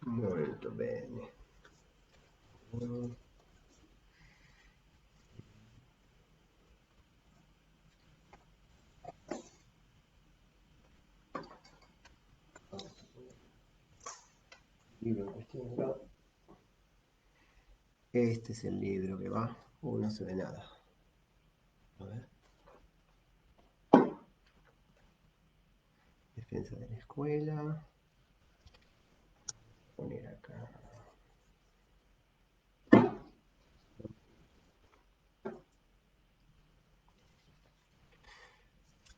Molto bene. Libro en cuestión acá. Este es el libro que va. No se ve nada. A ver. Defensa de la escuela. Poner acá.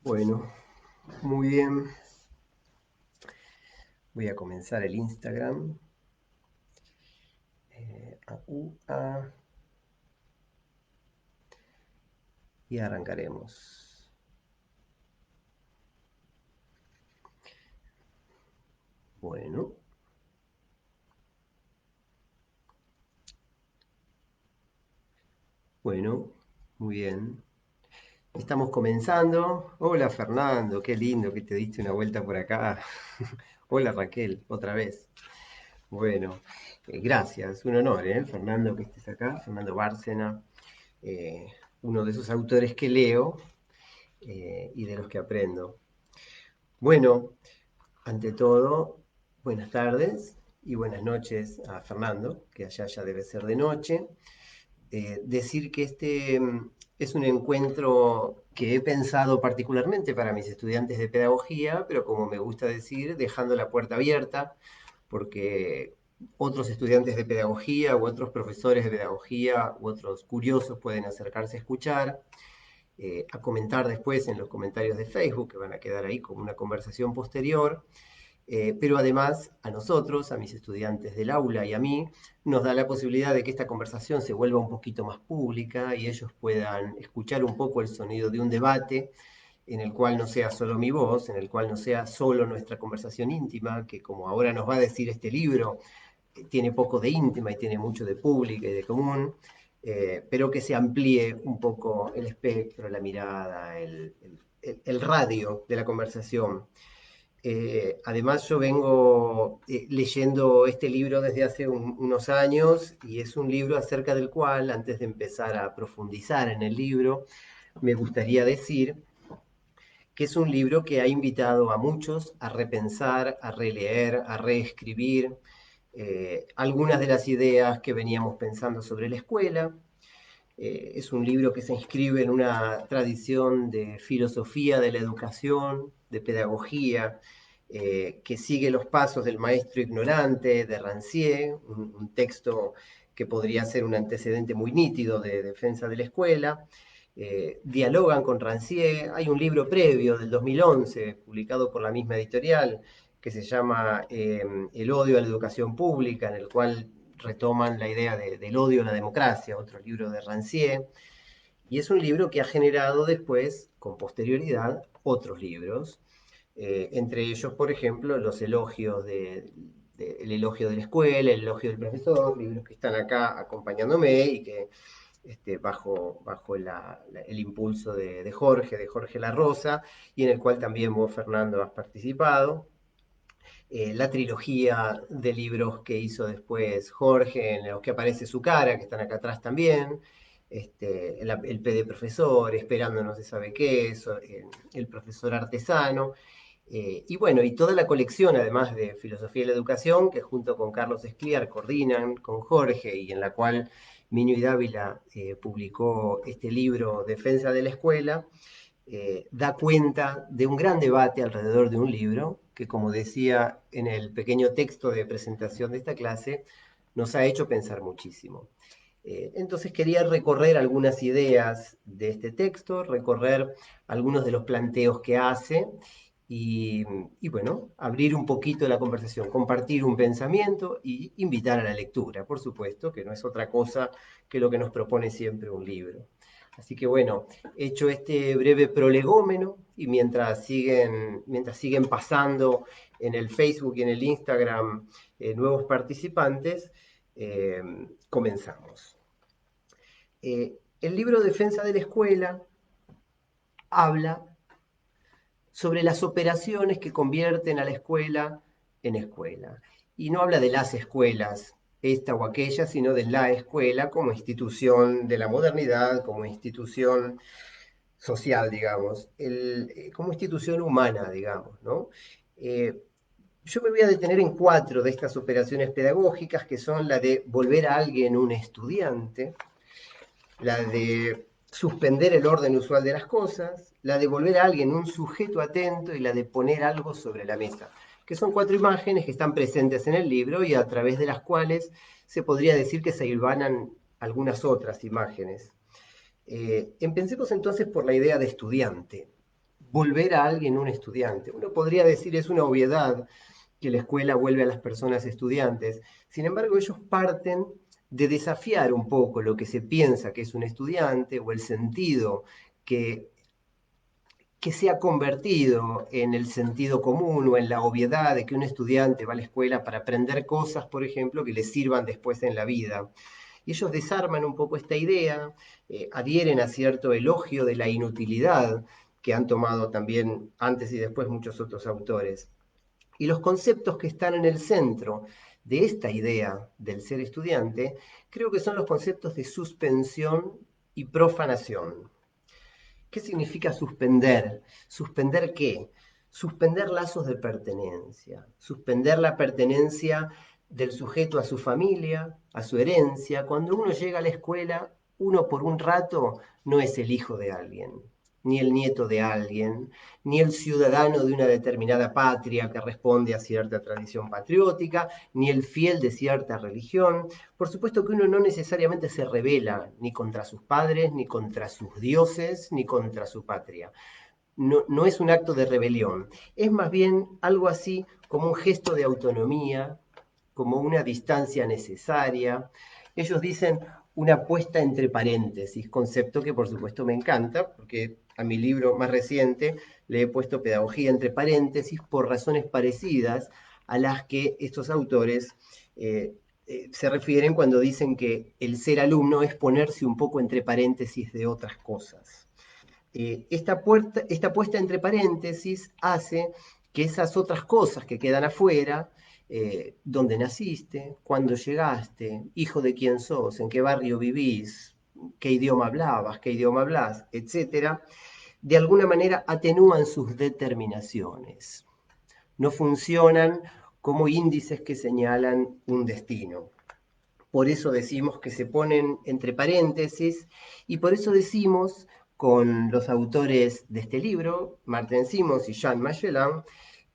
Bueno, muy bien. Voy a comenzar el Instagram. Y arrancaremos. Bueno. Bueno, muy bien. Estamos comenzando. Hola Fernando, qué lindo que te diste una vuelta por acá. Hola Raquel, otra vez. Bueno, gracias, un honor, Fernando, que estés acá. Fernando Bárcena, uno de esos autores que leo y de los que aprendo. Bueno, ante todo, buenas tardes y buenas noches a Fernando, que allá ya debe ser de noche. Decir que este es un encuentro que he pensado particularmente para mis estudiantes de pedagogía, pero como me gusta decir, dejando la puerta abierta, porque otros estudiantes de pedagogía u otros profesores de pedagogía u otros curiosos pueden acercarse a escuchar, a comentar después en los comentarios de Facebook, que van a quedar ahí como una conversación posterior. Pero además a nosotros, a mis estudiantes del aula y a mí, nos da la posibilidad de que esta conversación se vuelva un poquito más pública y ellos puedan escuchar un poco el sonido de un debate en el cual no sea solo mi voz, en el cual no sea solo nuestra conversación íntima, que como ahora nos va a decir este libro, tiene poco de íntima y tiene mucho de pública y de común, pero que se amplíe un poco el espectro, la mirada, el radio de la conversación. Además yo vengo leyendo este libro desde hace unos años y es un libro acerca del cual, antes de empezar a profundizar en el libro, me gustaría decir que es un libro que ha invitado a muchos a repensar, a releer, a reescribir algunas de las ideas que veníamos pensando sobre la escuela. Es un libro que se inscribe en una tradición de filosofía de la educación, de pedagogía, que sigue los pasos del maestro ignorante de Rancière, un texto que podría ser un antecedente muy nítido de defensa de la escuela. Dialogan con Rancière. Hay un libro previo del 2011, publicado por la misma editorial, que se llama El odio a la educación pública, en el cual retoman la idea del odio a la democracia, otro libro de Rancière, y es un libro que ha generado después, con posterioridad, otros libros, entre ellos, por ejemplo, los elogios el elogio de la escuela, el elogio del profesor, libros que están acá acompañándome y que bajo el impulso de Jorge La Rosa, y en el cual también vos, Fernando, has participado. La trilogía de libros que hizo después Jorge, en los que aparece su cara, que están acá atrás también, el P de profesor, Esperando no se sabe qué, el profesor artesano, y bueno, y toda la colección además de Filosofía de la Educación, que junto con Carlos Escliar coordinan con Jorge y en la cual Miño y Dávila publicó este libro Defensa de la Escuela, da cuenta de un gran debate alrededor de un libro que, como decía en el pequeño texto de presentación de esta clase, nos ha hecho pensar muchísimo. Entonces quería recorrer algunas ideas de este texto, recorrer algunos de los planteos que hace y bueno, abrir un poquito la conversación, compartir un pensamiento y invitar a la lectura, por supuesto, que no es otra cosa que lo que nos propone siempre un libro. Así que bueno, hecho este breve prolegómeno y mientras siguen pasando en el Facebook y en el Instagram nuevos participantes, comenzamos. El libro Defensa de la Escuela habla sobre las operaciones que convierten a la escuela en escuela. Y no habla de las escuelas, esta o aquella, sino de la escuela como institución de la modernidad, como institución social, digamos, como institución humana, digamos, ¿no? Eh, yo me voy a detener en cuatro de estas operaciones pedagógicas, que son la de volver a alguien un estudiante, la de suspender el orden usual de las cosas, la de volver a alguien un sujeto atento y la de poner algo sobre la mesa, que son cuatro imágenes que están presentes en el libro y a través de las cuales se podría decir que se hilvanan algunas otras imágenes. Empecemos entonces por la idea de estudiante. Volver a alguien un estudiante. Uno podría decir es una obviedad que la escuela vuelve a las personas estudiantes. Sin embargo, ellos parten de desafiar un poco lo que se piensa que es un estudiante o el sentido que, que se ha convertido en el sentido común o en la obviedad de que un estudiante va a la escuela para aprender cosas, por ejemplo, que le sirvan después en la vida. Y ellos desarman un poco esta idea, adhieren a cierto elogio de la inutilidad que han tomado también antes y después muchos otros autores. Y los conceptos que están en el centro de esta idea del ser estudiante, creo que son los conceptos de suspensión y profanación. ¿Qué significa suspender? ¿Suspender qué? Suspender lazos de pertenencia, suspender la pertenencia del sujeto a su familia, a su herencia. Cuando uno llega a la escuela, uno por un rato no es el hijo de alguien, ni el nieto de alguien, ni el ciudadano de una determinada patria que responde a cierta tradición patriótica, ni el fiel de cierta religión. Por supuesto que uno no necesariamente se rebela ni contra sus padres, ni contra sus dioses, ni contra su patria. No, no es un acto de rebelión, es más bien algo así como un gesto de autonomía, como una distancia necesaria. Ellos dicen una puesta entre paréntesis, concepto que por supuesto me encanta, porque a mi libro más reciente le he puesto pedagogía entre paréntesis por razones parecidas a las que estos autores eh, se refieren cuando dicen que el ser alumno es ponerse un poco entre paréntesis de otras cosas. Esta puesta entre paréntesis hace que esas otras cosas que quedan afuera, dónde naciste, cuándo llegaste, hijo de quién sos, en qué barrio vivís, qué idioma hablabas, qué idioma hablas, etcétera, de alguna manera atenúan sus determinaciones. No funcionan como índices que señalan un destino. Por eso decimos que se ponen entre paréntesis y por eso decimos con los autores de este libro, Martin Simons y Jean Magellan,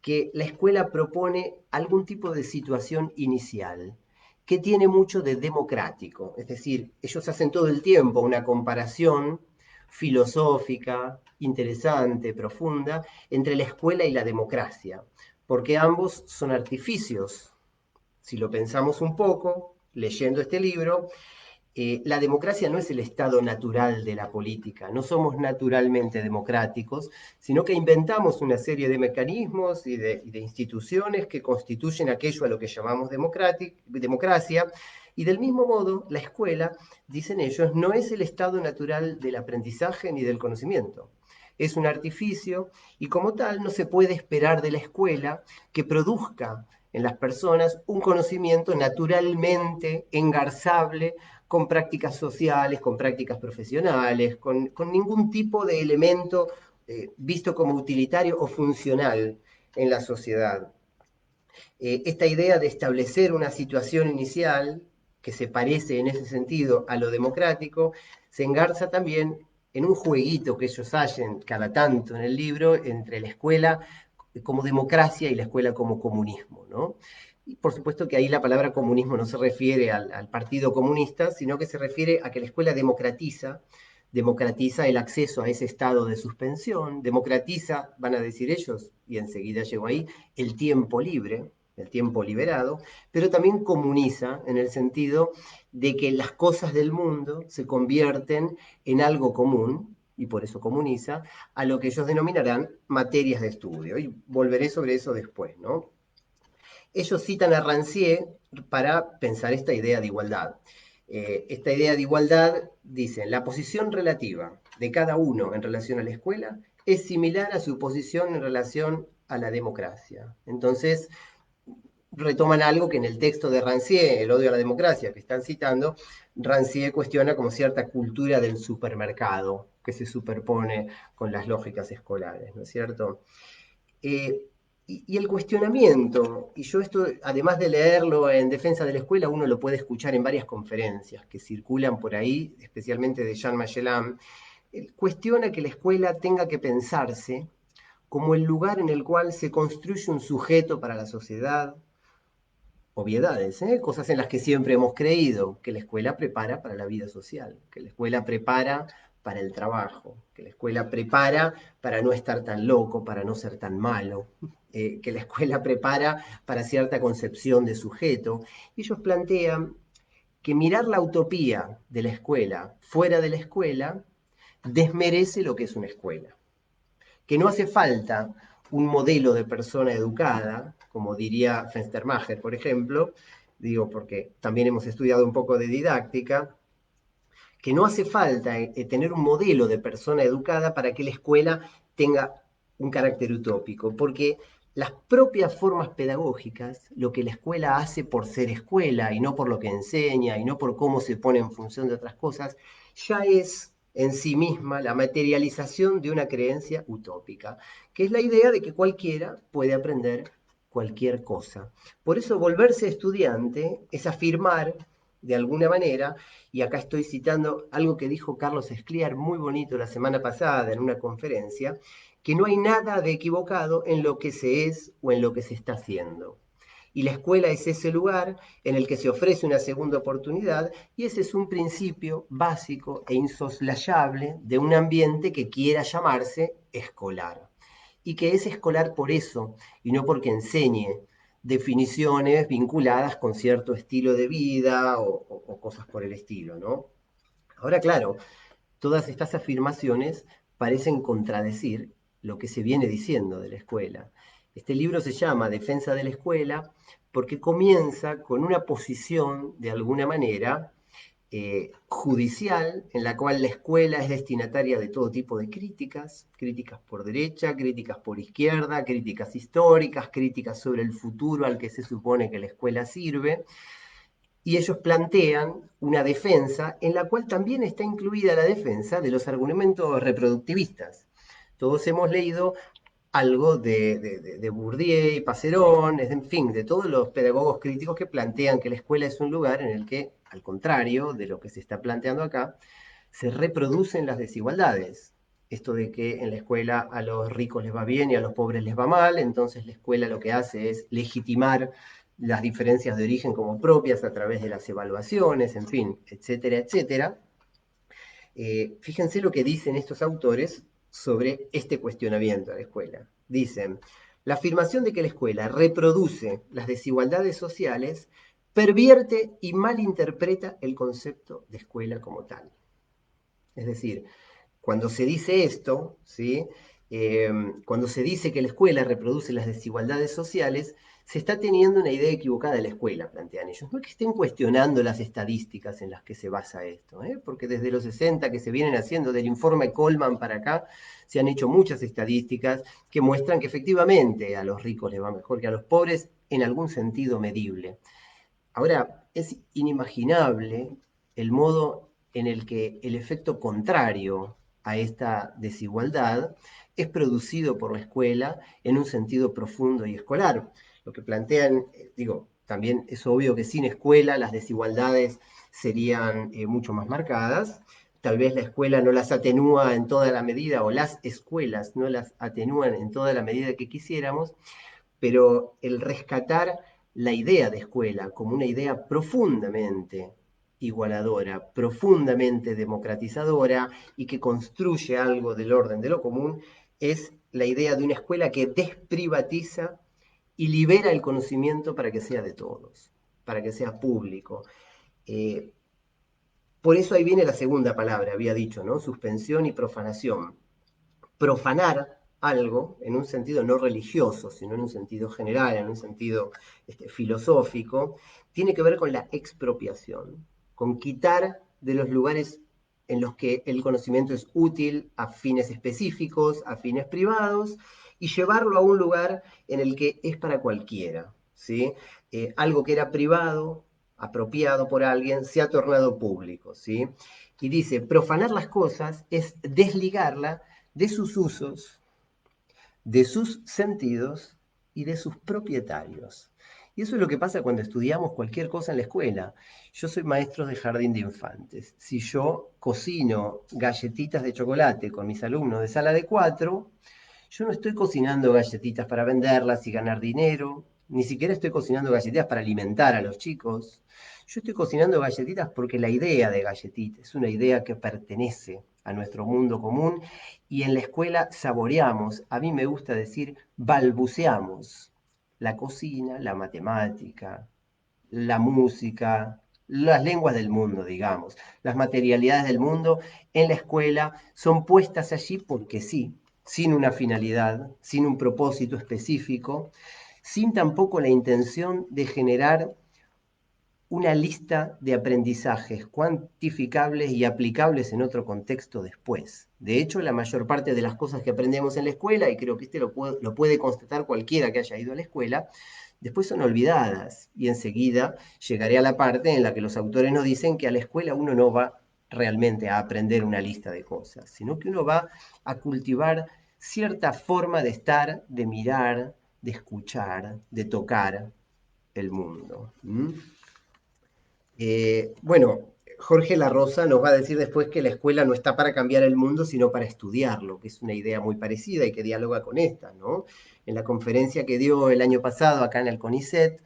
que la escuela propone algún tipo de situación inicial que tiene mucho de democrático. Es decir, ellos hacen todo el tiempo una comparación filosófica, interesante, profunda, entre la escuela y la democracia, porque ambos son artificios. Si lo pensamos un poco, leyendo este libro, la democracia no es el estado natural de la política, no somos naturalmente democráticos, sino que inventamos una serie de mecanismos y de instituciones que constituyen aquello a lo que llamamos democracia, y del mismo modo, la escuela, dicen ellos, no es el estado natural del aprendizaje ni del conocimiento. Es un artificio y como tal no se puede esperar de la escuela que produzca en las personas un conocimiento naturalmente engarzable con prácticas sociales, con prácticas profesionales, con ningún tipo de elemento visto como utilitario o funcional en la sociedad. Esta idea de establecer una situación inicial que se parece en ese sentido a lo democrático, se engarza también en un jueguito que ellos hacen cada tanto en el libro entre la escuela como democracia y la escuela como comunismo, ¿no? Y por supuesto que ahí la palabra comunismo no se refiere al Partido Comunista, sino que se refiere a que la escuela democratiza el acceso a ese estado de suspensión, democratiza, van a decir ellos, y enseguida llego ahí, el tiempo libre, el tiempo liberado, pero también comuniza en el sentido de que las cosas del mundo se convierten en algo común, y por eso comuniza, a lo que ellos denominarán materias de estudio. Y volveré sobre eso después, ¿no? Ellos citan a Rancière para pensar esta idea de igualdad. Esta idea de igualdad dice, la posición relativa de cada uno en relación a la escuela es similar a su posición en relación a la democracia. Entonces, retoman algo que en el texto de Rancière, El odio a la democracia, que están citando, Rancière cuestiona como cierta cultura del supermercado que se superpone con las lógicas escolares, ¿no es cierto? Eh, y el cuestionamiento, y yo esto, además de leerlo en Defensa de la Escuela, uno lo puede escuchar en varias conferencias que circulan por ahí, especialmente de Jean Magellan, cuestiona que la escuela tenga que pensarse como el lugar en el cual se construye un sujeto para la sociedad, obviedades, cosas en las que siempre hemos creído, que la escuela prepara para la vida social, que la escuela prepara para el trabajo, que la escuela prepara para no estar tan loco, para no ser tan malo, que la escuela prepara para cierta concepción de sujeto. Ellos plantean que mirar la utopía de la escuela fuera de la escuela desmerece lo que es una escuela, que no hace falta un modelo de persona educada, como diría Fenstermacher, por ejemplo, digo porque también hemos estudiado un poco de didáctica, que no hace falta tener un modelo de persona educada para que la escuela tenga un carácter utópico, porque las propias formas pedagógicas, lo que la escuela hace por ser escuela y no por lo que enseña y no por cómo se pone en función de otras cosas, ya es en sí misma la materialización de una creencia utópica, que es la idea de que cualquiera puede aprender cualquier cosa. Por eso volverse estudiante es afirmar de alguna manera, y acá estoy citando algo que dijo Carlos Escliar muy bonito la semana pasada en una conferencia, que no hay nada de equivocado en lo que se es o en lo que se está haciendo. Y la escuela es ese lugar en el que se ofrece una segunda oportunidad y ese es un principio básico e insoslayable de un ambiente que quiera llamarse escolar. Y que es escolar por eso y no porque enseñe definiciones vinculadas con cierto estilo de vida o cosas por el estilo, ¿no? Ahora, claro, todas estas afirmaciones parecen contradecir lo que se viene diciendo de la escuela. Este libro se llama Defensa de la Escuela porque comienza con una posición, de alguna manera, judicial, en la cual la escuela es destinataria de todo tipo de críticas, críticas por derecha, críticas por izquierda, críticas históricas, críticas sobre el futuro al que se supone que la escuela sirve, y ellos plantean una defensa en la cual también está incluida la defensa de los argumentos reproductivistas. Todos hemos leído algo de Bourdieu y Passerón, en fin, de todos los pedagogos críticos que plantean que la escuela es un lugar en el que, al contrario de lo que se está planteando acá, se reproducen las desigualdades. Esto de que en la escuela a los ricos les va bien y a los pobres les va mal, entonces la escuela lo que hace es legitimar las diferencias de origen como propias a través de las evaluaciones, en fin, etcétera, etcétera. Fíjense lo que dicen estos autores sobre este cuestionamiento a la escuela. Dicen, la afirmación de que la escuela reproduce las desigualdades sociales pervierte y malinterpreta el concepto de escuela como tal. Es decir, cuando se dice esto, ¿sí? Eh, cuando se dice que la escuela reproduce las desigualdades sociales, se está teniendo una idea equivocada de la escuela, plantean ellos. No es que estén cuestionando las estadísticas en las que se basa esto, porque desde los 60 que se vienen haciendo del informe Coleman para acá, se han hecho muchas estadísticas que muestran que efectivamente a los ricos les va mejor que a los pobres en algún sentido medible. Ahora, es inimaginable el modo en el que el efecto contrario a esta desigualdad es producido por la escuela en un sentido profundo y escolar. Lo que plantean, digo, también es obvio que sin escuela las desigualdades serían mucho más marcadas. Tal vez la escuela no las atenúa en toda la medida, o las escuelas no las atenúan en toda la medida que quisiéramos, pero el rescatar la idea de escuela como una idea profundamente igualadora, profundamente democratizadora y que construye algo del orden de lo común, es la idea de una escuela que desprivatiza y libera el conocimiento para que sea de todos, para que sea público. Eh, por eso ahí viene la segunda palabra, había dicho, ¿no? Suspensión y profanación. Profanar algo en un sentido no religioso, sino en un sentido general, en un sentido filosófico, tiene que ver con la expropiación. con quitar de los lugares en los que el conocimiento es útil a fines específicos, a fines privados, y llevarlo a un lugar en el que es para cualquiera, ¿sí? Algo que era privado, apropiado por alguien, se ha tornado público, ¿sí? Y dice, profanar las cosas es desligarla de sus usos, de sus sentidos y de sus propietarios. Y eso es lo que pasa cuando estudiamos cualquier cosa en la escuela. Yo soy maestro de jardín de infantes. Si yo cocino galletitas de chocolate con mis alumnos de sala de 4, yo no estoy cocinando galletitas para venderlas y ganar dinero, ni siquiera estoy cocinando galletitas para alimentar a los chicos. Yo estoy cocinando galletitas porque la idea de galletita es una idea que pertenece a nuestro mundo común y en la escuela saboreamos, a mí me gusta decir, balbuceamos la cocina, la matemática, la música, las lenguas del mundo, digamos, las materialidades del mundo en la escuela son puestas allí porque sí, sin una finalidad, sin un propósito específico, sin tampoco la intención de generar una lista de aprendizajes cuantificables y aplicables en otro contexto después. De hecho, la mayor parte de las cosas que aprendemos en la escuela, y creo que lo puede constatar cualquiera que haya ido a la escuela, después son olvidadas. Y enseguida llegaré a la parte en la que los autores nos dicen que a la escuela uno no va realmente a aprender una lista de cosas, sino que uno va a cultivar cierta forma de estar, de mirar, de escuchar, de tocar el mundo. ¿Mm? Bueno, Jorge La Rosa nos va a decir después que la escuela no está para cambiar el mundo, sino para estudiarlo, que es una idea muy parecida y que dialoga con esta, ¿no? En la conferencia que dio el año pasado acá en el CONICET,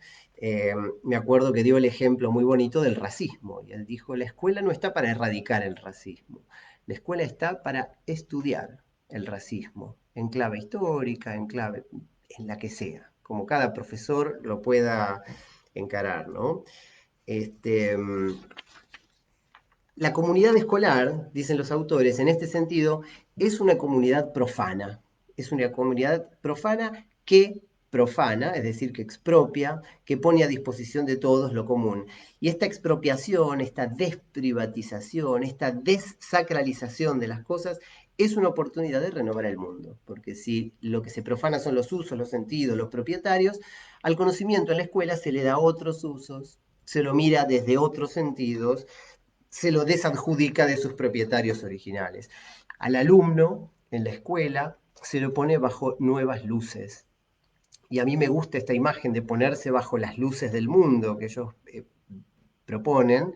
me acuerdo que dio el ejemplo muy bonito del racismo. Y él dijo, la escuela no está para erradicar el racismo, la escuela está para estudiar el racismo, en clave histórica, en clave, en la que sea, como cada profesor lo pueda encarar, ¿no? Este, la comunidad escolar, dicen los autores, en este sentido, es una comunidad profana. Es una comunidad profana que profana, es decir, que expropia, que pone a disposición de todos lo común. Y esta expropiación, esta desprivatización, esta desacralización de las cosas es una oportunidad de renovar el mundo. Porque si lo que se profana son los usos, los sentidos, los propietarios, al conocimiento en la escuela se le da otros usos, se lo mira desde otros sentidos, se lo desadjudica de sus propietarios originales. Al alumno en la escuela se lo pone bajo nuevas luces. Y a mí me gusta esta imagen de ponerse bajo las luces del mundo que ellos proponen,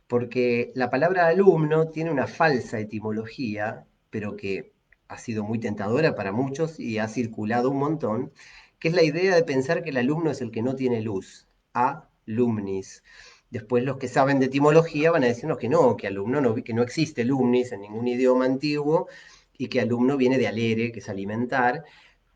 porque la palabra alumno tiene una falsa etimología, pero que ha sido muy tentadora para muchos y ha circulado un montón, que es la idea de pensar que el alumno es el que no tiene luz, alumnis. Después los que saben de etimología van a decirnos que no, que alumno no, que no existe lumnis en ningún idioma antiguo y que alumno viene de alere, que es alimentar,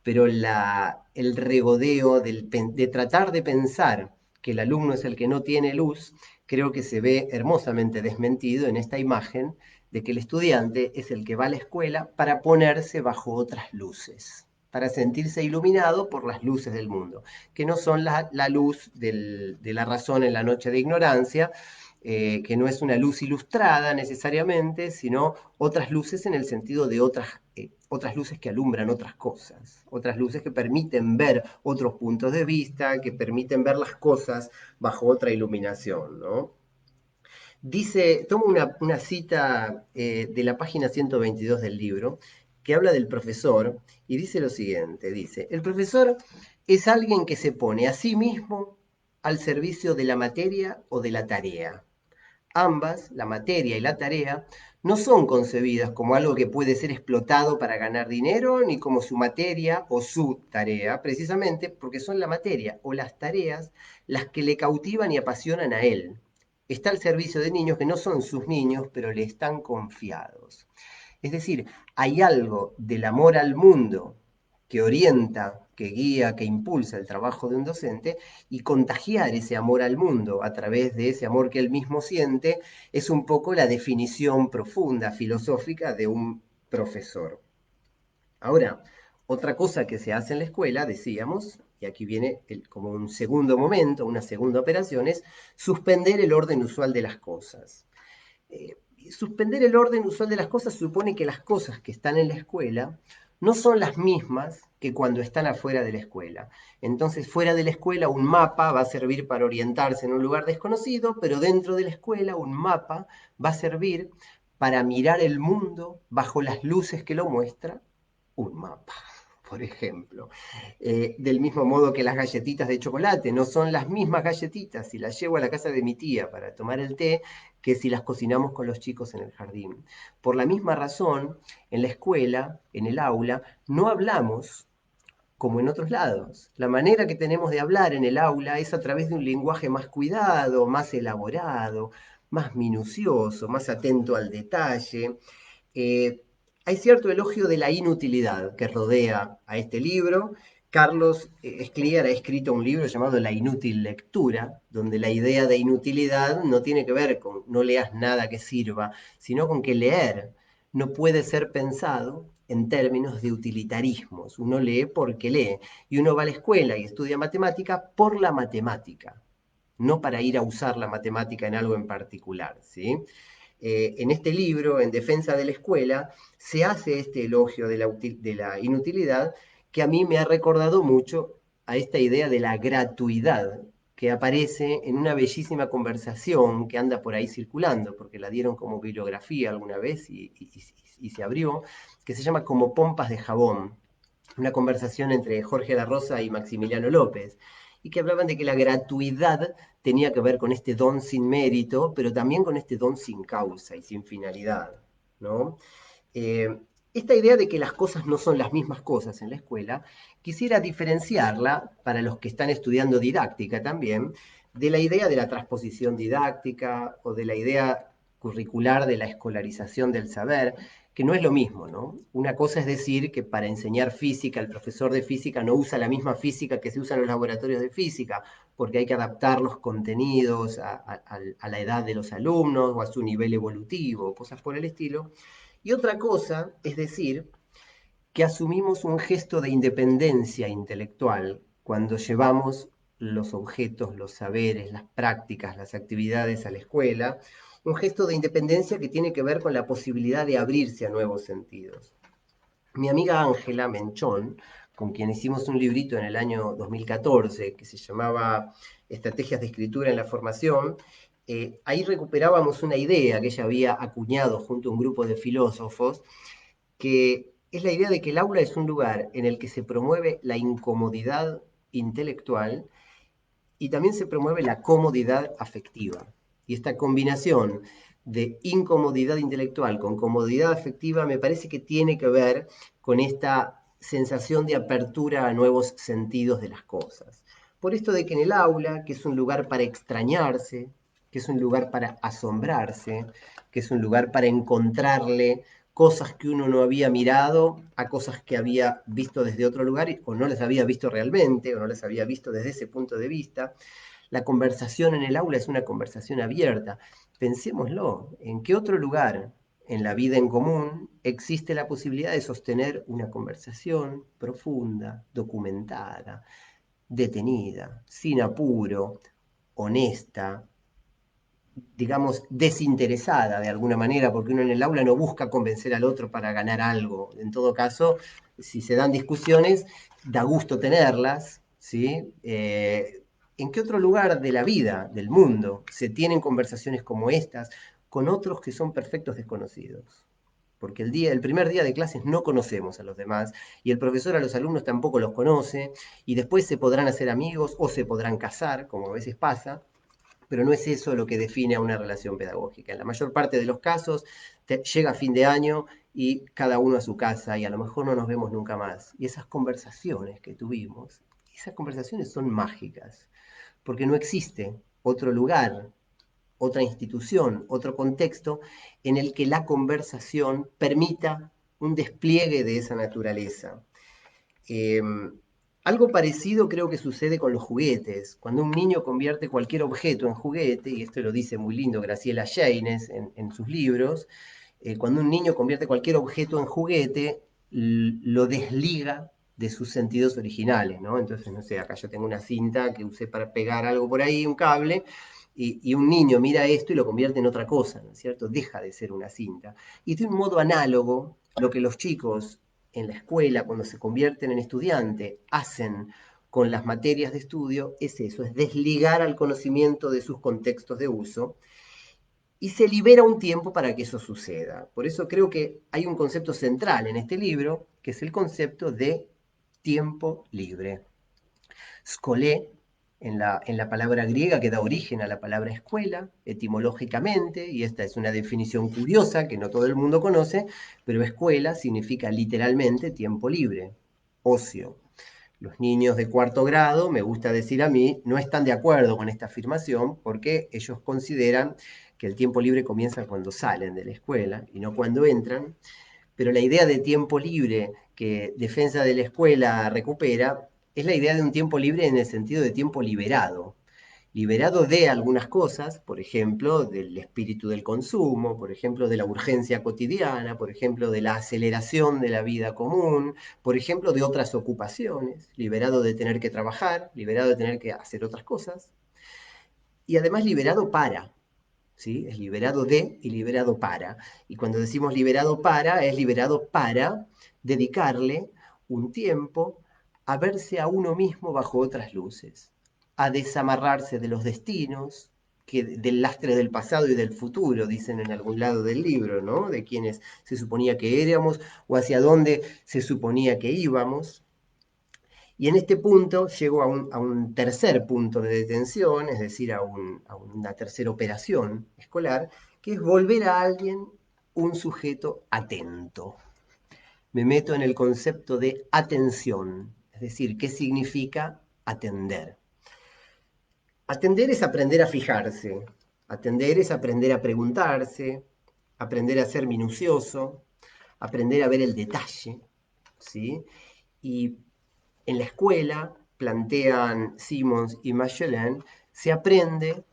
pero el regodeo de tratar de pensar que el alumno es el que no tiene luz, creo que se ve hermosamente desmentido en esta imagen de que el estudiante es el que va a la escuela para ponerse bajo otras luces, para sentirse iluminado por las luces del mundo, que no son la luz de la razón en la noche de ignorancia, que no es una luz ilustrada necesariamente, sino otras luces en el sentido de otras luces que alumbran otras cosas, otras luces que permiten ver otros puntos de vista, que permiten ver las cosas bajo otra iluminación, ¿no? Dice, tomo una cita de la página 122 del libro, que habla del profesor, y dice lo siguiente, dice, el profesor es alguien que se pone a sí mismo al servicio de la materia o de la tarea. Ambas, la materia y la tarea, no son concebidas como algo que puede ser explotado para ganar dinero, ni como su materia o su tarea, precisamente porque son la materia o las tareas las que le cautivan y apasionan a él. Está al servicio de niños que no son sus niños, pero le están confiados. Es decir, hay algo del amor al mundo que orienta, que guía, que impulsa el trabajo de un docente, y contagiar ese amor al mundo a través de ese amor que él mismo siente es un poco la definición profunda, filosófica de un profesor. Ahora, otra cosa que se hace en la escuela, decíamos, y aquí viene como un segundo momento, una segunda operación, es suspender el orden usual de las cosas. Suspender el orden usual de las cosas supone que las cosas que están en la escuela no son las mismas que cuando están afuera de la escuela. Entonces, fuera de la escuela, un mapa va a servir para orientarse en un lugar desconocido, pero dentro de la escuela, un mapa va a servir para mirar el mundo bajo las luces que lo muestra un mapa, por ejemplo. Del mismo modo que las galletitas de chocolate no son las mismas galletitas si las llevo a la casa de mi tía para tomar el té que si las cocinamos con los chicos en el jardín. Por la misma razón, en la escuela, en el aula, no hablamos como en otros lados. La manera que tenemos de hablar en el aula es a través de un lenguaje más cuidado, más elaborado, más minucioso, más atento al detalle. Eh, Hay cierto elogio de la inutilidad que rodea a este libro. Carlos Escliar ha escrito un libro llamado La inútil lectura, donde la idea de inutilidad no tiene que ver con no leas nada que sirva, sino con que leer no puede ser pensado en términos de utilitarismos. Uno lee porque lee, y uno va a la escuela y estudia matemática por la matemática, no para ir a usar la matemática en algo en particular, ¿sí? En este libro, En defensa de la escuela, se hace este elogio de la inutilidad que a mí me ha recordado mucho a esta idea de la gratuidad que aparece en una bellísima conversación que anda por ahí circulando, porque la dieron como bibliografía alguna vez y se abrió, que se llama Como pompas de jabón, una conversación entre Jorge La Rosa y Maximiliano López, y que hablaban de que la gratuidad tenía que ver con este don sin mérito, pero también con este don sin causa y sin finalidad, ¿no? Esta idea de que las cosas no son las mismas cosas en la escuela, quisiera diferenciarla, para los que están estudiando didáctica también, de la idea de la transposición didáctica o de la idea curricular de la escolarización del saber, que no es lo mismo, ¿no? Una cosa es decir que para enseñar física, el profesor de física no usa la misma física que se usa en los laboratorios de física, porque hay que adaptar los contenidos a la edad de los alumnos o a su nivel evolutivo, cosas por el estilo. Y otra cosa es decir que asumimos un gesto de independencia intelectual cuando llevamos los objetos, los saberes, las prácticas, las actividades a la escuela, un gesto de independencia que tiene que ver con la posibilidad de abrirse a nuevos sentidos. Mi amiga Ángela Menchón, con quien hicimos un librito en el año 2014 que se llamaba Estrategias de escritura en la formación, ahí recuperábamos una idea que ella había acuñado junto a un grupo de filósofos, que es la idea de que el aula es un lugar en el que se promueve la incomodidad intelectual y también se promueve la comodidad afectiva. Y esta combinación de incomodidad intelectual con comodidad afectiva me parece que tiene que ver con esta sensación de apertura a nuevos sentidos de las cosas. Por esto de que en el aula, que es un lugar para extrañarse, que es un lugar para asombrarse, que es un lugar para encontrarle cosas que uno no había mirado a cosas que había visto desde otro lugar o no les había visto realmente o no les había visto desde ese punto de vista. La conversación en el aula es una conversación abierta. Pensémoslo, ¿en qué otro lugar en la vida en común existe la posibilidad de sostener una conversación profunda, documentada, detenida, sin apuro, honesta, digamos, desinteresada de alguna manera, porque uno en el aula no busca convencer al otro para ganar algo. En todo caso, si se dan discusiones, da gusto tenerlas, ¿sí? ¿En qué otro lugar de la vida, del mundo, se tienen conversaciones como estas con otros que son perfectos desconocidos? Porque el primer día de clases no conocemos a los demás y el profesor a los alumnos tampoco los conoce y después se podrán hacer amigos o se podrán casar, como a veces pasa, pero no es eso lo que define a una relación pedagógica. En la mayor parte de los casos llega fin de año y cada uno a su casa y a lo mejor no nos vemos nunca más. Y esas conversaciones que tuvimos, esas conversaciones son mágicas, porque no existe otro lugar, otra institución, otro contexto en el que la conversación permita un despliegue de esa naturaleza. Eh, Algo parecido creo que sucede con los juguetes. Cuando un niño convierte cualquier objeto en juguete, y esto lo dice muy lindo Graciela Jaynes en sus libros, cuando un niño convierte cualquier objeto en juguete, lo desliga de sus sentidos originales, ¿no? Entonces, no sé, acá yo tengo una cinta que usé para pegar algo por ahí, un cable, y un niño mira esto y lo convierte en otra cosa, ¿no es cierto? Deja de ser una cinta. Y de un modo análogo, lo que los chicos en la escuela, cuando se convierten en estudiante, hacen con las materias de estudio, es eso, es desligar al conocimiento de sus contextos de uso y se libera un tiempo para que eso suceda. Por eso creo que hay un concepto central en este libro, que es el concepto de tiempo libre. Scolé, en la palabra griega que da origen a la palabra escuela, etimológicamente, y esta es una definición curiosa que no todo el mundo conoce, pero escuela significa literalmente tiempo libre, ocio. Los niños de cuarto grado, me gusta decir a mí, no están de acuerdo con esta afirmación porque ellos consideran que el tiempo libre comienza cuando salen de la escuela y no cuando entran, pero la idea de tiempo libre que Defensa de la Escuela recupera es la idea de un tiempo libre en el sentido de tiempo liberado. Liberado de algunas cosas, por ejemplo, del espíritu del consumo, por ejemplo, de la urgencia cotidiana, por ejemplo, de la aceleración de la vida común, por ejemplo, de otras ocupaciones, liberado de tener que trabajar, liberado de tener que hacer otras cosas, y además liberado para, ¿sí? Es liberado de y liberado para. Y cuando decimos liberado para, es liberado para dedicarle un tiempo a verse a uno mismo bajo otras luces, a desamarrarse de los destinos, del lastre del pasado y del futuro, dicen en algún lado del libro, ¿no? De quienes se suponía que éramos o hacia dónde se suponía que íbamos. Y en este punto llego a un tercer punto de detención, es decir, a una tercera operación escolar, que es volver a alguien un sujeto atento. Me meto en el concepto de atención, es decir, ¿qué significa atender? Atender es aprender a fijarse, atender es aprender a preguntarse, aprender a ser minucioso, aprender a ver el detalle, ¿sí? Y en la escuela, plantean Simmons y Magellan, se aprende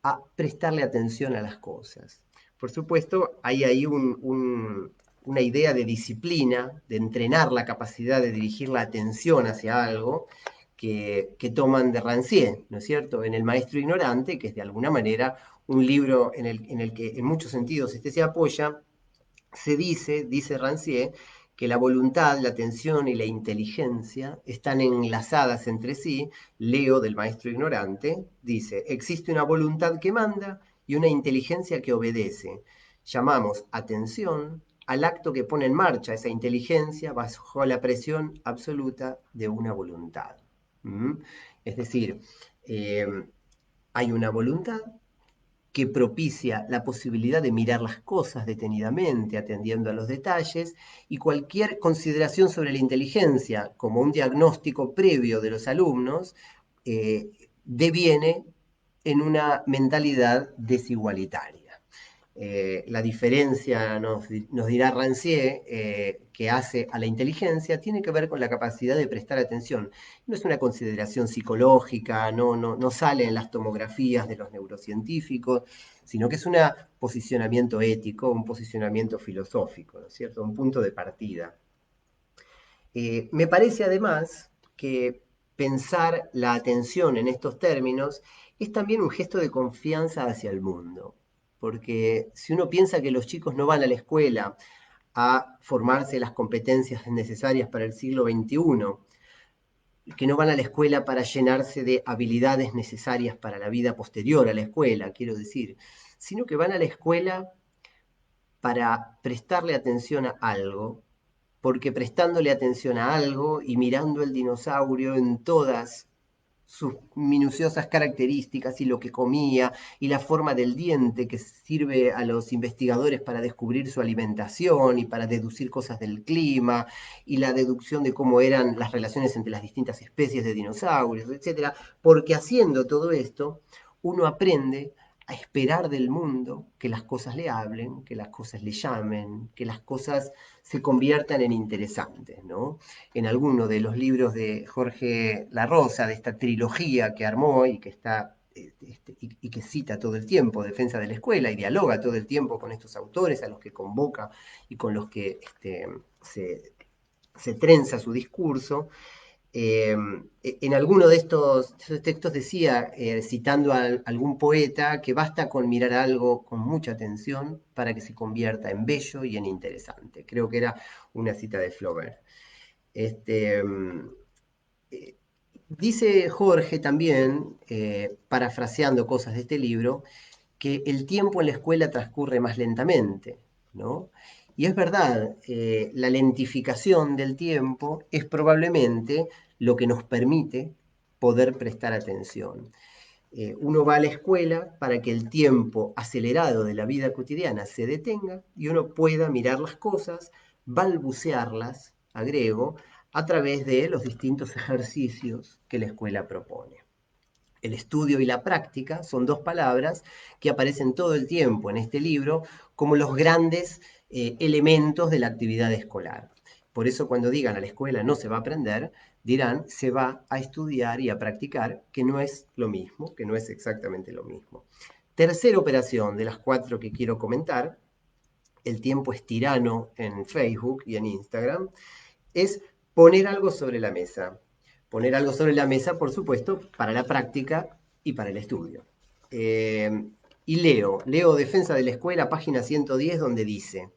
a prestarle atención a las cosas. Por supuesto, hay ahí una idea de disciplina, de entrenar la capacidad de dirigir la atención hacia algo, que toman de Rancière, ¿no es cierto? En El maestro ignorante, que es de alguna manera un libro en el que en muchos sentidos este se apoya, se dice Rancière, que la voluntad, la atención y la inteligencia están enlazadas entre sí. Leo del maestro ignorante, dice, existe una voluntad que manda y una inteligencia que obedece. Llamamos atención al acto que pone en marcha esa inteligencia bajo la presión absoluta de una voluntad. ¿Mm? Es decir, eh, hay una voluntad que propicia la posibilidad de mirar las cosas detenidamente, atendiendo a los detalles, y cualquier consideración sobre la inteligencia como un diagnóstico previo de los alumnos deviene en una mentalidad desigualitaria. La diferencia, nos dirá Rancière, que hace a la inteligencia, tiene que ver con la capacidad de prestar atención. No es una consideración psicológica, no sale en las tomografías de los neurocientíficos, sino que es un posicionamiento ético, un posicionamiento filosófico, ¿no es cierto? Un punto de partida. Me parece además que pensar la atención en estos términos es también un gesto de confianza hacia el mundo, porque si uno piensa que los chicos no van a la escuela a formarse las competencias necesarias para el siglo XXI, que no van a la escuela para llenarse de habilidades necesarias para la vida posterior a la escuela, quiero decir, sino que van a la escuela para prestarle atención a algo, porque prestándole atención a algo y mirando el dinosaurio en todas sus minuciosas características y lo que comía y la forma del diente que sirve a los investigadores para descubrir su alimentación y para deducir cosas del clima y la deducción de cómo eran las relaciones entre las distintas especies de dinosaurios, etcétera, porque haciendo todo esto uno aprende a esperar del mundo que las cosas le hablen, que las cosas le llamen, que las cosas se conviertan en interesantes, ¿no? En alguno de los libros de Jorge La Rosa, de esta trilogía que armó y que está y que cita todo el tiempo Defensa de la Escuela y dialoga todo el tiempo con estos autores a los que convoca y con los que se se trenza su discurso. En alguno de estos textos decía, citando a algún poeta, que basta con mirar algo con mucha atención para que se convierta en bello y en interesante. Creo que era una cita de Flaubert. Este, eh, Dice Jorge también, parafraseando cosas de este libro, que el tiempo en la escuela transcurre más lentamente, ¿no? Y es verdad, la lentificación del tiempo es probablemente lo que nos permite poder prestar atención. Uno va a la escuela para que el tiempo acelerado de la vida cotidiana se detenga y uno pueda mirar las cosas, balbucearlas, agrego, a través de los distintos ejercicios que la escuela propone. El estudio y la práctica son dos palabras que aparecen todo el tiempo en este libro como los grandes elementos de la actividad escolar. Por eso cuando digan a la escuela no se va a aprender, dirán se va a estudiar y a practicar, que no es lo mismo, que no es exactamente lo mismo. Tercera operación de las 4 que quiero comentar, el tiempo es tirano en Facebook y en Instagram, es poner algo sobre la mesa. Poner algo sobre la mesa, por supuesto, para la práctica y para el estudio. Y leo Defensa de la Escuela, página 110, donde dice,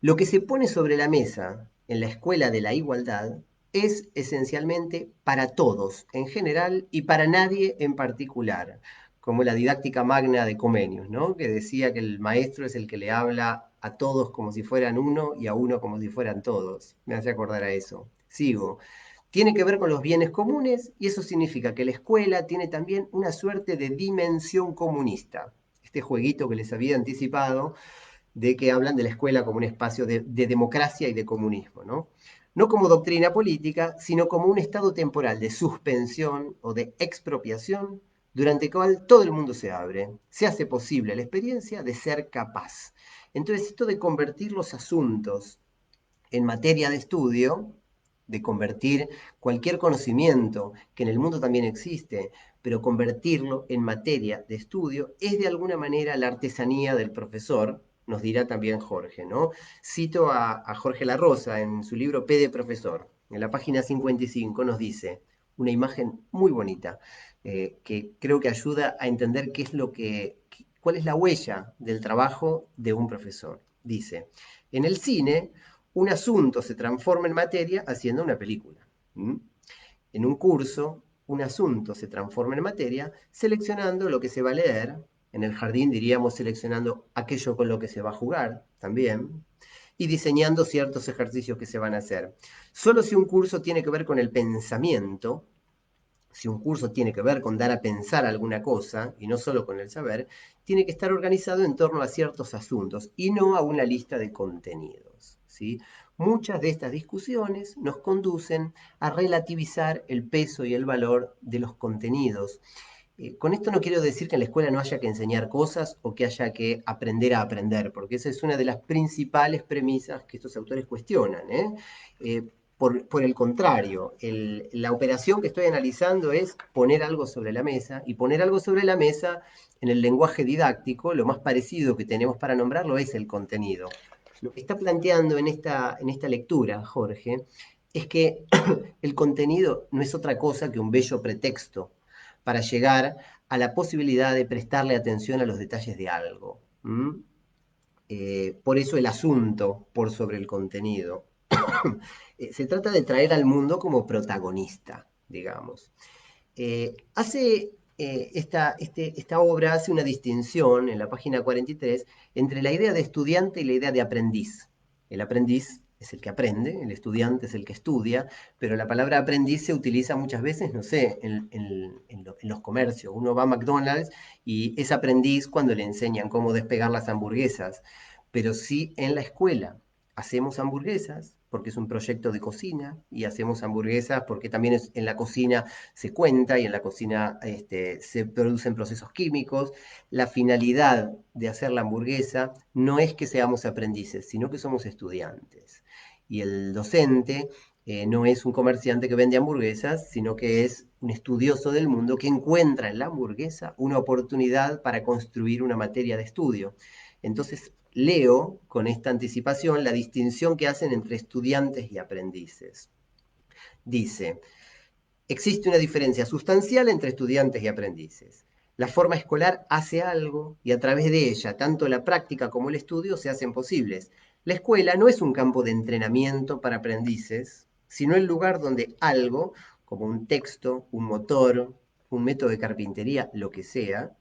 lo que se pone sobre la mesa en la Escuela de la Igualdad es esencialmente para todos en general y para nadie en particular, como la didáctica magna de Comenius, ¿no? Que decía que el maestro es el que le habla a todos como si fueran uno y a uno como si fueran todos. Me hace acordar a eso. Sigo. Tiene que ver con los bienes comunes y eso significa que la escuela tiene también una suerte de dimensión comunista. Este jueguito que les había anticipado de que hablan de la escuela como un espacio de democracia y de comunismo, ¿no? No como doctrina política, sino como un estado temporal de suspensión o de expropiación durante el cual todo el mundo se abre, se hace posible la experiencia de ser capaz. Entonces, esto de convertir los asuntos en materia de estudio, de convertir cualquier conocimiento que en el mundo también existe, pero convertirlo en materia de estudio, es de alguna manera la artesanía del profesor, nos dirá también Jorge, ¿no? Cito a Jorge La Rosa en su libro P de Profesor, en la página 55 nos dice una imagen muy bonita, que creo que ayuda a entender qué es cuál es la huella del trabajo de un profesor. Dice, en el cine, un asunto se transforma en materia haciendo una película. ¿Mm? En un curso, un asunto se transforma en materia seleccionando lo que se va a leer. En el jardín diríamos seleccionando aquello con lo que se va a jugar también. Y diseñando ciertos ejercicios que se van a hacer. Solo si un curso tiene que ver con el pensamiento, si un curso tiene que ver con dar a pensar alguna cosa, y no solo con el saber, tiene que estar organizado en torno a ciertos asuntos y no a una lista de contenidos. ¿Sí? Muchas de estas discusiones nos conducen a relativizar el peso y el valor de los contenidos. Con esto no quiero decir que en la escuela no haya que enseñar cosas o que haya que aprender a aprender, porque esa es una de las principales premisas que estos autores cuestionan. Por el contrario, la operación que estoy analizando es poner algo sobre la mesa, y poner algo sobre la mesa en el lenguaje didáctico, lo más parecido que tenemos para nombrarlo es el contenido. Lo que está planteando en esta lectura, Jorge, es que el contenido no es otra cosa que un bello pretexto para llegar a la posibilidad de prestarle atención a los detalles de algo. Por eso el asunto por sobre el contenido. Se trata de traer al mundo como protagonista, digamos. Esta obra hace una distinción en la página 43 entre la idea de estudiante y la idea de aprendiz. El aprendiz es el que aprende, el estudiante es el que estudia, pero la palabra aprendiz se utiliza muchas veces, no sé, en los comercios. Uno va a McDonald's y es aprendiz cuando le enseñan cómo despegar las hamburguesas, pero sí en la escuela. Hacemos hamburguesas porque es un proyecto de cocina y hacemos hamburguesas porque también en la cocina se cuenta y en la cocina se producen procesos químicos. La finalidad de hacer la hamburguesa no es que seamos aprendices, sino que somos estudiantes. Y el docente no es un comerciante que vende hamburguesas, sino que es un estudioso del mundo que encuentra en la hamburguesa una oportunidad para construir una materia de estudio. Entonces, leo con esta anticipación la distinción que hacen entre estudiantes y aprendices. Dice, existe una diferencia sustancial entre estudiantes y aprendices. La forma escolar hace algo y a través de ella, tanto la práctica como el estudio se hacen posibles. La escuela no es un campo de entrenamiento para aprendices, sino el lugar donde algo, como un texto, un motor, un método de carpintería, lo que sea,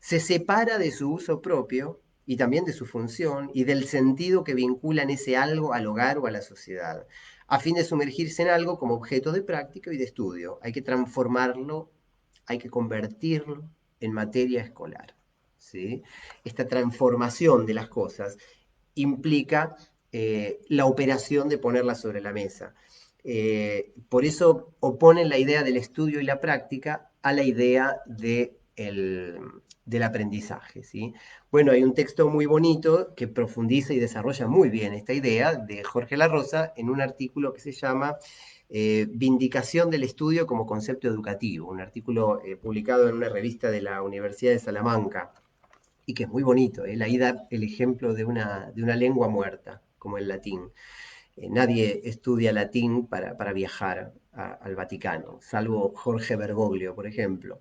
se separa de su uso propio y también de su función y del sentido que vinculan ese algo al hogar o a la sociedad, a fin de sumergirse en algo como objeto de práctica y de estudio. Hay que transformarlo, hay que convertirlo en materia escolar. ¿Sí? Esta transformación de las cosas implica la operación de ponerlas sobre la mesa. Por eso oponen la idea del estudio y la práctica a la idea del aprendizaje. ¿Sí? Bueno, hay un texto muy bonito que profundiza y desarrolla muy bien esta idea de Jorge La Rosa en un artículo que se llama Vindicación del estudio como concepto educativo, un artículo publicado en una revista de la Universidad de Salamanca y que es muy bonito. Ahí da el ejemplo de una lengua muerta, como el latín. Nadie estudia latín para viajar al Vaticano, salvo Jorge Bergoglio, por ejemplo.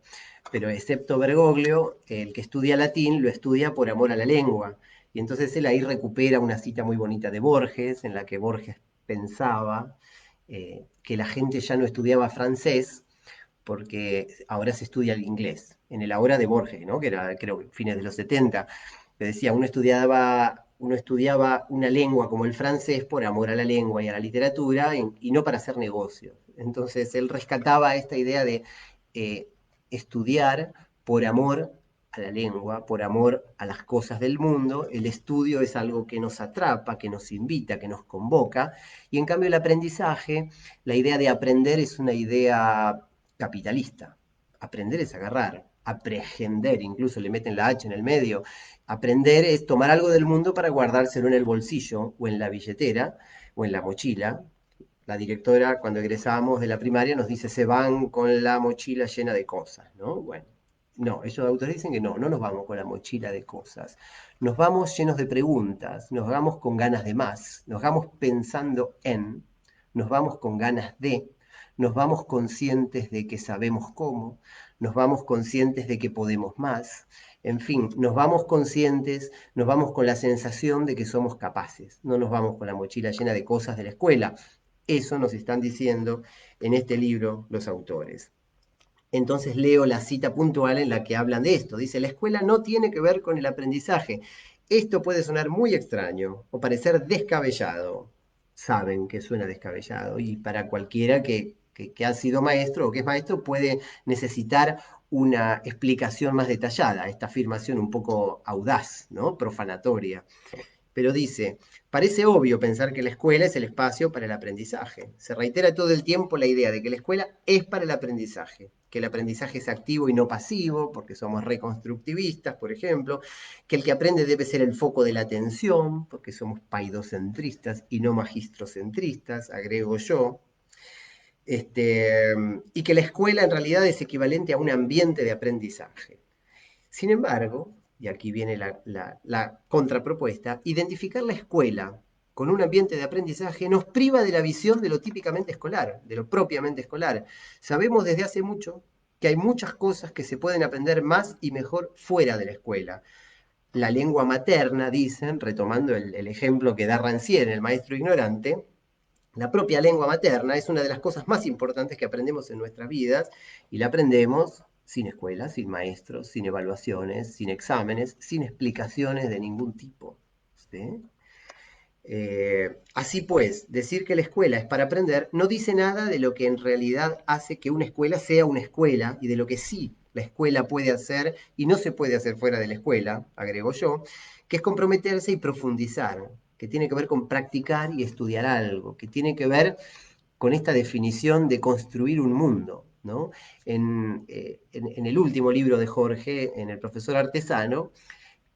Pero excepto Bergoglio, el que estudia latín lo estudia por amor a la lengua. Y entonces él ahí recupera una cita muy bonita de Borges, en la que Borges pensaba que la gente ya no estudiaba francés porque ahora se estudia el inglés. En el ahora de Borges, ¿no? Que era creo fines de los 70, que decía, uno estudiaba una lengua como el francés por amor a la lengua y a la literatura y no para hacer negocios. Entonces él rescataba esta idea de eh, estudiar por amor a la lengua, por amor a las cosas del mundo. El estudio es algo que nos atrapa, que nos invita, que nos convoca, y en cambio el aprendizaje, la idea de aprender es una idea capitalista. Aprender es agarrar, aprehender, incluso le meten la H en el medio. Aprender es tomar algo del mundo para guardárselo en el bolsillo o en la billetera o en la mochila. La directora, cuando egresábamos de la primaria, nos dice, se van con la mochila llena de cosas, ¿no? Bueno, no, ellos autores dicen que no, no nos vamos con la mochila de cosas. Nos vamos llenos de preguntas, nos vamos con ganas de más, nos vamos pensando en, nos vamos con ganas de, nos vamos conscientes de que sabemos cómo, nos vamos conscientes de que podemos más, en fin, nos vamos conscientes, nos vamos con la sensación de que somos capaces, no nos vamos con la mochila llena de cosas de la escuela. Eso nos están diciendo en este libro los autores. Entonces leo la cita puntual en la que hablan de esto. Dice, la escuela no tiene que ver con el aprendizaje. Esto puede sonar muy extraño o parecer descabellado. Saben que suena descabellado y para cualquiera que ha sido maestro o que es maestro puede necesitar una explicación más detallada, esta afirmación un poco audaz, ¿no? Profanatoria. Pero dice, parece obvio pensar que la escuela es el espacio para el aprendizaje. Se reitera todo el tiempo la idea de que la escuela es para el aprendizaje, que el aprendizaje es activo y no pasivo, porque somos reconstructivistas, por ejemplo, que el que aprende debe ser el foco de la atención, porque somos paidocentristas y no magistrocentristas, agrego yo, y que la escuela en realidad es equivalente a un ambiente de aprendizaje. Sin embargo, y aquí viene la contrapropuesta, identificar la escuela con un ambiente de aprendizaje nos priva de la visión de lo típicamente escolar, de lo propiamente escolar. Sabemos desde hace mucho que hay muchas cosas que se pueden aprender más y mejor fuera de la escuela. La lengua materna, dicen, retomando el ejemplo que da Rancière, el maestro ignorante, la propia lengua materna es una de las cosas más importantes que aprendemos en nuestras vidas y la aprendemos sin escuela, sin maestros, sin evaluaciones, sin exámenes, sin explicaciones de ningún tipo. ¿Sí? Así pues, decir que la escuela es para aprender no dice nada de lo que en realidad hace que una escuela sea una escuela y de lo que sí la escuela puede hacer y no se puede hacer fuera de la escuela, agrego yo, que es comprometerse y profundizar, que tiene que ver con practicar y estudiar algo, que tiene que ver con esta definición de construir un mundo. ¿No? En el último libro de Jorge, en El profesor artesano,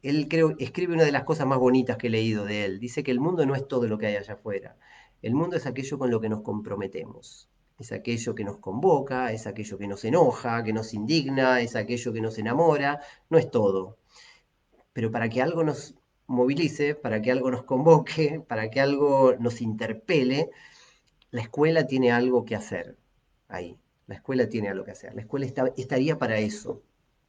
él creo, escribe una de las cosas más bonitas que he leído de él. Dice que el mundo no es todo lo que hay allá afuera. El mundo es aquello con lo que nos comprometemos. Es aquello que nos convoca, es aquello que nos enoja, que nos indigna, es aquello que nos enamora. No es todo. Pero para que algo nos movilice, para que algo nos convoque, para que algo nos interpele, la escuela tiene algo que hacer ahí. La escuela tiene algo que hacer. La escuela estaría para eso,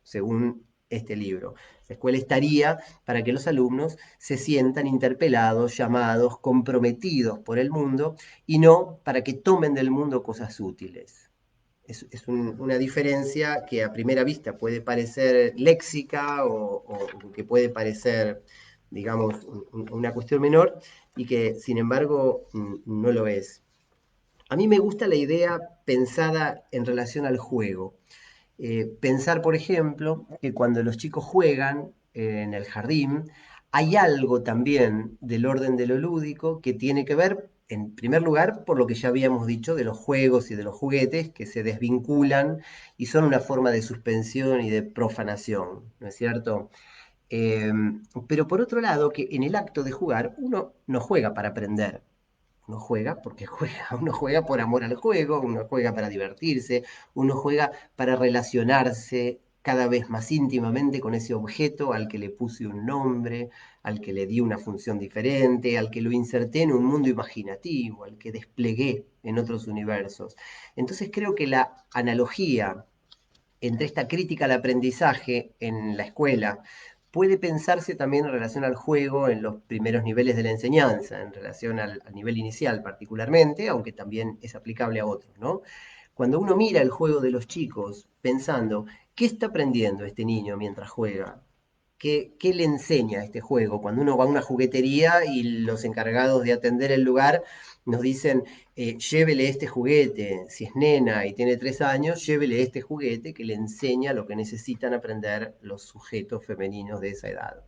según este libro. La escuela estaría para que los alumnos se sientan interpelados, llamados, comprometidos por el mundo y no para que tomen del mundo cosas útiles. Una diferencia que a primera vista puede parecer léxica o que puede parecer, digamos, una cuestión menor y que sin embargo no lo es. A mí me gusta la idea pensada en relación al juego. Pensar, por ejemplo, que cuando los chicos juegan en el jardín, hay algo también del orden de lo lúdico que tiene que ver, en primer lugar, por lo que ya habíamos dicho de los juegos y de los juguetes que se desvinculan y son una forma de suspensión y de profanación, ¿no es cierto? Eh, pero por otro lado, que en el acto de jugar uno no juega para aprender, uno juega porque juega, uno juega por amor al juego, uno juega para divertirse, uno juega para relacionarse cada vez más íntimamente con ese objeto al que le puse un nombre, al que le di una función diferente, al que lo inserté en un mundo imaginativo, al que desplegué en otros universos. Entonces creo que la analogía entre esta crítica al aprendizaje en la escuela puede pensarse también en relación al juego en los primeros niveles de la enseñanza, en relación al nivel inicial particularmente, aunque también es aplicable a otros, ¿no? Cuando uno mira el juego de los chicos pensando, ¿qué está aprendiendo este niño mientras juega? ¿Qué le enseña este juego? Cuando uno va a una juguetería y los encargados de atender el lugar nos dicen, llévele este juguete, si es nena y tiene 3 años, llévele este juguete que le enseña lo que necesitan aprender los sujetos femeninos de esa edad.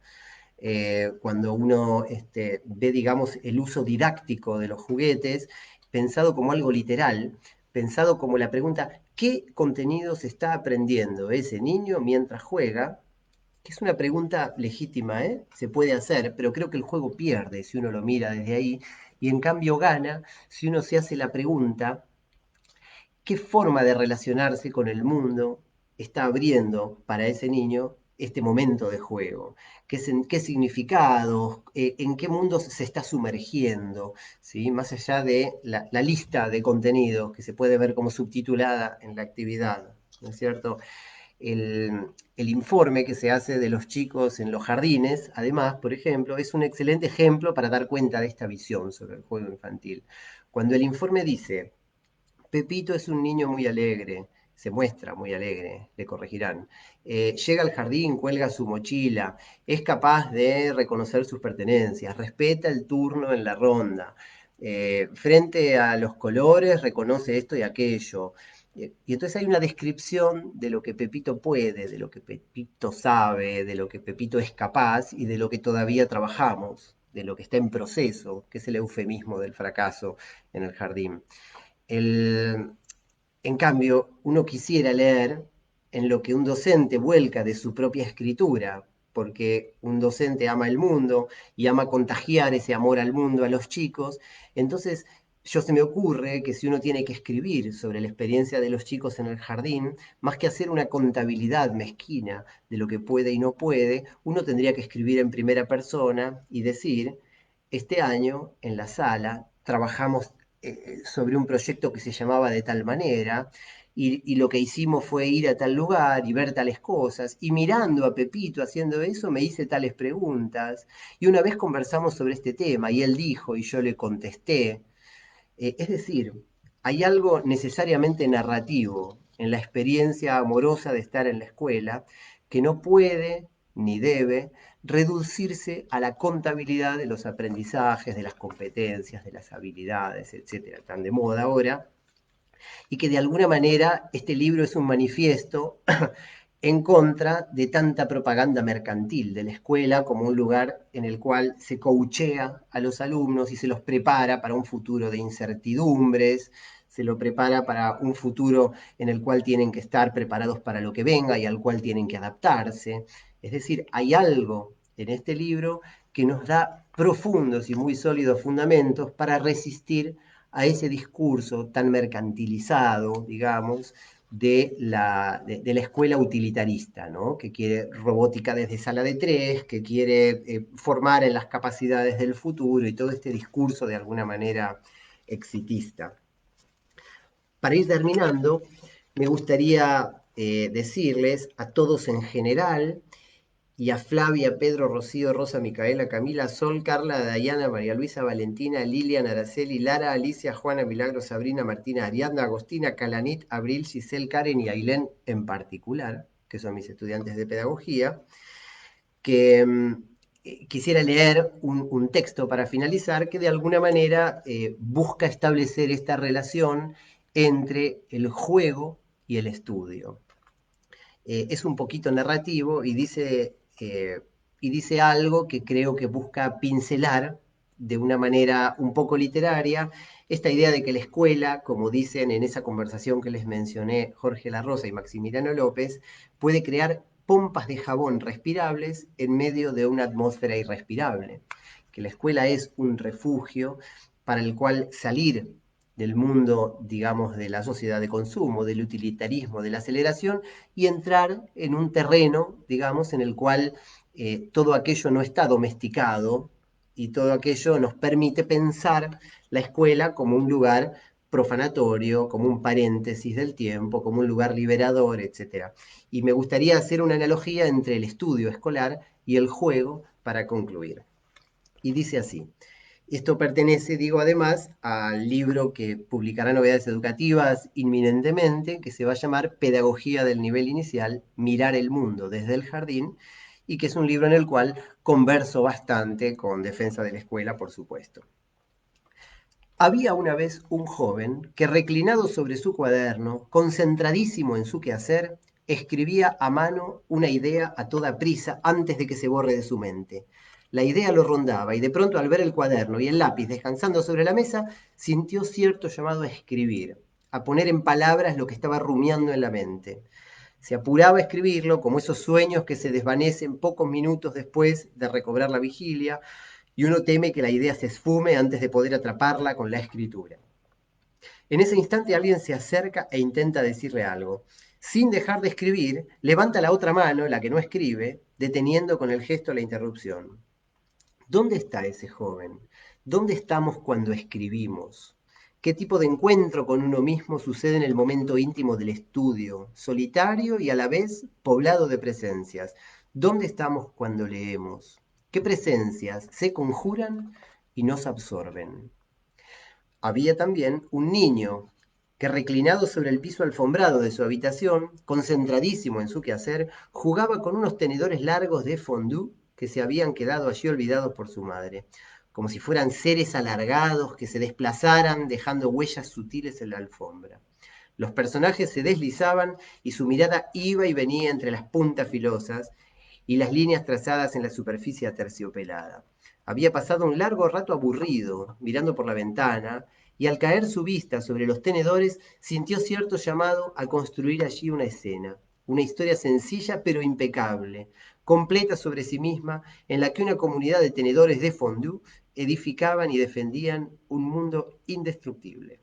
Cuando uno ve, digamos, el uso didáctico de los juguetes, pensado como algo literal, pensado como la pregunta, ¿qué contenidos está aprendiendo ese niño mientras juega? Que es una pregunta legítima, ¿eh? Se puede hacer, pero creo que el juego pierde si uno lo mira desde ahí, y en cambio gana si uno se hace la pregunta, ¿qué forma de relacionarse con el mundo está abriendo para ese niño este momento de juego? ¿Qué significados? ¿En qué mundo se está sumergiendo? ¿Sí? Más allá de la lista de contenidos que se puede ver como subtitulada en la actividad, ¿no es cierto? El informe que se hace de los chicos en los jardines, además, por ejemplo, es un excelente ejemplo para dar cuenta de esta visión sobre el juego infantil. Cuando el informe dice, Pepito es un niño muy alegre, se muestra muy alegre, le corregirán. Llega al jardín, cuelga su mochila, es capaz de reconocer sus pertenencias, respeta el turno en la ronda. Frente a los colores, reconoce esto y aquello. Y entonces hay una descripción de lo que Pepito puede, de lo que Pepito sabe, de lo que Pepito es capaz y de lo que todavía trabajamos, de lo que está en proceso, que es el eufemismo del fracaso en el jardín. El, en cambio, uno quisiera leer en lo que un docente vuelca de su propia escritura, porque un docente ama el mundo y ama contagiar ese amor al mundo a los chicos. Entonces, yo se me ocurre que si uno tiene que escribir sobre la experiencia de los chicos en el jardín, más que hacer una contabilidad mezquina de lo que puede y no puede, uno tendría que escribir en primera persona y decir, este año en la sala trabajamos sobre un proyecto que se llamaba de tal manera, y lo que hicimos fue ir a tal lugar y ver tales cosas, y mirando a Pepito haciendo eso me hice tales preguntas, y una vez conversamos sobre este tema, y él dijo, y yo le contesté. Es decir, hay algo necesariamente narrativo en la experiencia amorosa de estar en la escuela que no puede ni debe reducirse a la contabilidad de los aprendizajes, de las competencias, de las habilidades, etcétera, tan de moda ahora, y que de alguna manera este libro es un manifiesto en contra de tanta propaganda mercantil de la escuela como un lugar en el cual se coachea a los alumnos y se los prepara para un futuro de incertidumbres, se lo prepara para un futuro en el cual tienen que estar preparados para lo que venga y al cual tienen que adaptarse. Es decir, hay algo en este libro que nos da profundos y muy sólidos fundamentos para resistir a ese discurso tan mercantilizado, digamos, de la escuela utilitarista, ¿no? Que quiere robótica desde sala de tres, que quiere formar en las capacidades del futuro y todo este discurso de alguna manera exitista. Para ir terminando, me gustaría decirles a todos en general y a Flavia, Pedro, Rocío, Rosa, Micaela, Camila, Sol, Carla, Dayana, María Luisa, Valentina, Lilian, Araceli, Lara, Alicia, Juana, Milagro, Sabrina, Martina, Ariadna, Agostina, Calanit, Abril, Giselle, Karen y Ailén en particular, que son mis estudiantes de pedagogía, que quisiera leer un texto para finalizar que de alguna manera busca establecer esta relación entre el juego y el estudio. Es un poquito narrativo y dice algo que creo que busca pincelar de una manera un poco literaria esta idea de que la escuela, como dicen en esa conversación que les mencioné Jorge La Rosa y Maximiliano López, puede crear pompas de jabón respirables en medio de una atmósfera irrespirable, que la escuela es un refugio para el cual salir del mundo, digamos, de la sociedad de consumo, del utilitarismo, de la aceleración, y entrar en un terreno, digamos, en el cual todo aquello no está domesticado y todo aquello nos permite pensar la escuela como un lugar profanatorio, como un paréntesis del tiempo, como un lugar liberador, etc. Y me gustaría hacer una analogía entre el estudio escolar y el juego para concluir. Y dice así: esto pertenece, digo, además al libro que publicará Novedades Educativas inminentemente, que se va a llamar Pedagogía del Nivel Inicial, Mirar el Mundo desde el Jardín, y que es un libro en el cual converso bastante con Defensa de la Escuela, por supuesto. Había una vez un joven que, reclinado sobre su cuaderno, concentradísimo en su quehacer, escribía a mano una idea a toda prisa antes de que se borre de su mente. La idea lo rondaba y de pronto, al ver el cuaderno y el lápiz descansando sobre la mesa, sintió cierto llamado a escribir, a poner en palabras lo que estaba rumiando en la mente. Se apuraba a escribirlo como esos sueños que se desvanecen pocos minutos después de recobrar la vigilia, y uno teme que la idea se esfume antes de poder atraparla con la escritura. En ese instante alguien se acerca e intenta decirle algo. Sin dejar de escribir, levanta la otra mano, la que no escribe, deteniendo con el gesto la interrupción. ¿Dónde está ese joven? ¿Dónde estamos cuando escribimos? ¿Qué tipo de encuentro con uno mismo sucede en el momento íntimo del estudio, solitario y a la vez poblado de presencias? ¿Dónde estamos cuando leemos? ¿Qué presencias se conjuran y nos absorben? Había también un niño que, reclinado sobre el piso alfombrado de su habitación, concentradísimo en su quehacer, jugaba con unos tenedores largos de fondue que se habían quedado allí olvidados por su madre, como si fueran seres alargados que se desplazaran dejando huellas sutiles en la alfombra. Los personajes se deslizaban y su mirada iba y venía entre las puntas filosas y las líneas trazadas en la superficie aterciopelada. Había pasado un largo rato aburrido, mirando por la ventana, y al caer su vista sobre los tenedores, sintió cierto llamado a construir allí una escena, una historia sencilla pero impecable, completa sobre sí misma, en la que una comunidad de tenedores de fondue edificaban y defendían un mundo indestructible.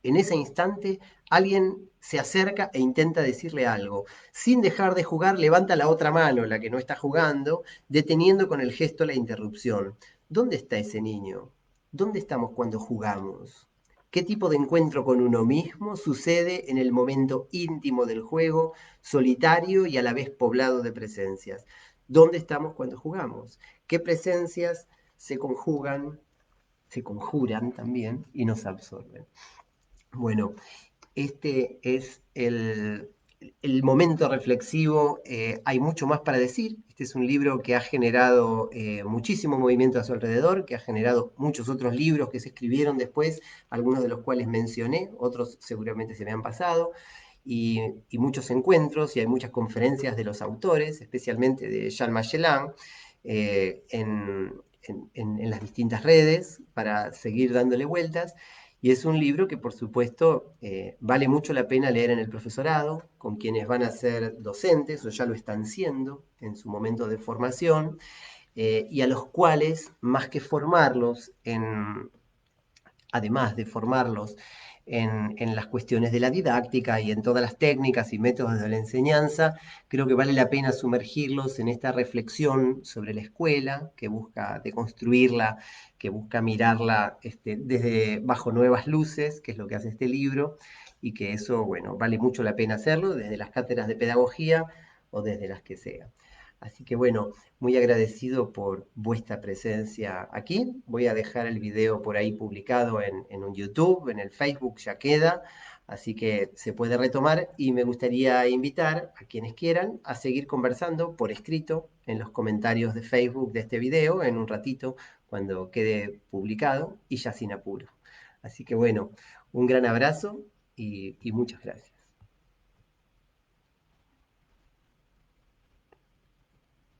En ese instante, alguien se acerca e intenta decirle algo. Sin dejar de jugar, levanta la otra mano, la que no está jugando, deteniendo con el gesto la interrupción. ¿Dónde está ese niño? ¿Dónde estamos cuando jugamos? ¿Qué tipo de encuentro con uno mismo sucede en el momento íntimo del juego, solitario y a la vez poblado de presencias? ¿Dónde estamos cuando jugamos? ¿Qué presencias se conjugan, se conjuran también y nos absorben? Bueno, este es el momento reflexivo. Hay mucho más para decir. Este es un libro que ha generado muchísimo movimiento a su alrededor, que ha generado muchos otros libros que se escribieron después, algunos de los cuales mencioné, otros seguramente se me han pasado, y muchos encuentros, y hay muchas conferencias de los autores, especialmente de Jean Magellan, en las distintas redes para seguir dándole vueltas. Y es un libro que, por supuesto, vale mucho la pena leer en el profesorado, con quienes van a ser docentes o ya lo están siendo en su momento de formación, y a los cuales, más que formarlos, además de formarlos en las cuestiones de la didáctica y en todas las técnicas y métodos de la enseñanza. Creo que vale la pena sumergirlos en esta reflexión sobre la escuela, que busca deconstruirla, que busca mirarla desde bajo nuevas luces, que es lo que hace este libro, y que eso, bueno, vale mucho la pena hacerlo desde las cátedras de pedagogía o desde las que sea. Así que bueno, muy agradecido por vuestra presencia aquí. Voy a dejar el video por ahí publicado en un YouTube, en el Facebook ya queda, así que se puede retomar y me gustaría invitar a quienes quieran a seguir conversando por escrito en los comentarios de Facebook de este video en un ratito cuando quede publicado y ya sin apuro. Así que bueno, un gran abrazo y muchas gracias.